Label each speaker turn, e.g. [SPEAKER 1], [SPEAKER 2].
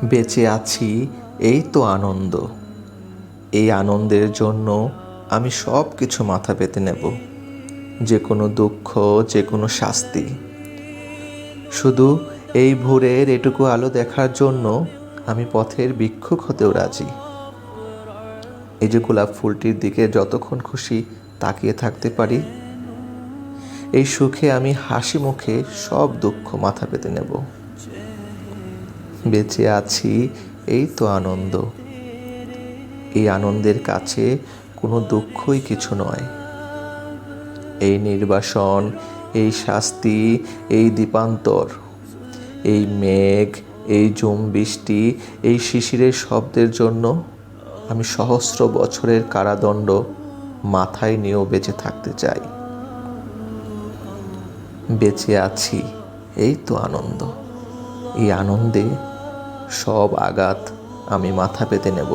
[SPEAKER 1] বেঁচে আছি এই তো আনন্দ। এই আনন্দের জন্য আমি সব কিছু মাথা পেতে নেব, যে কোনো দুঃখ, যে কোনো শাস্তি। শুধু এই ভোরের এটুকু আলো দেখার জন্য আমি পথের ভিক্ষুক হতেও রাজি। এই যে গোলাপ ফুলটির দিকে যতক্ষণ খুশি তাকিয়ে থাকতে পারি, এই সুখে আমি হাসি মুখে সব দুঃখ মাথা পেতে নেব। বেঁচে আছি এই তো আনন্দ। এই আনন্দের কাছে কোনো দুঃখই কিছু নয়। এই নির্বাসন, এই শাস্তি, এই দ্বীপান্তর, এই মেঘ, এই ঝুম বৃষ্টি, এই শিশিরের শব্দের জন্য আমি সহস্র বছরের কারাদণ্ড মাথায় নিয়েও বেঁচে থাকতে চাই। বেঁচে আছি এই তো আনন্দ। এই আনন্দে সব আঘাত আমি মাথা পেতে নেব।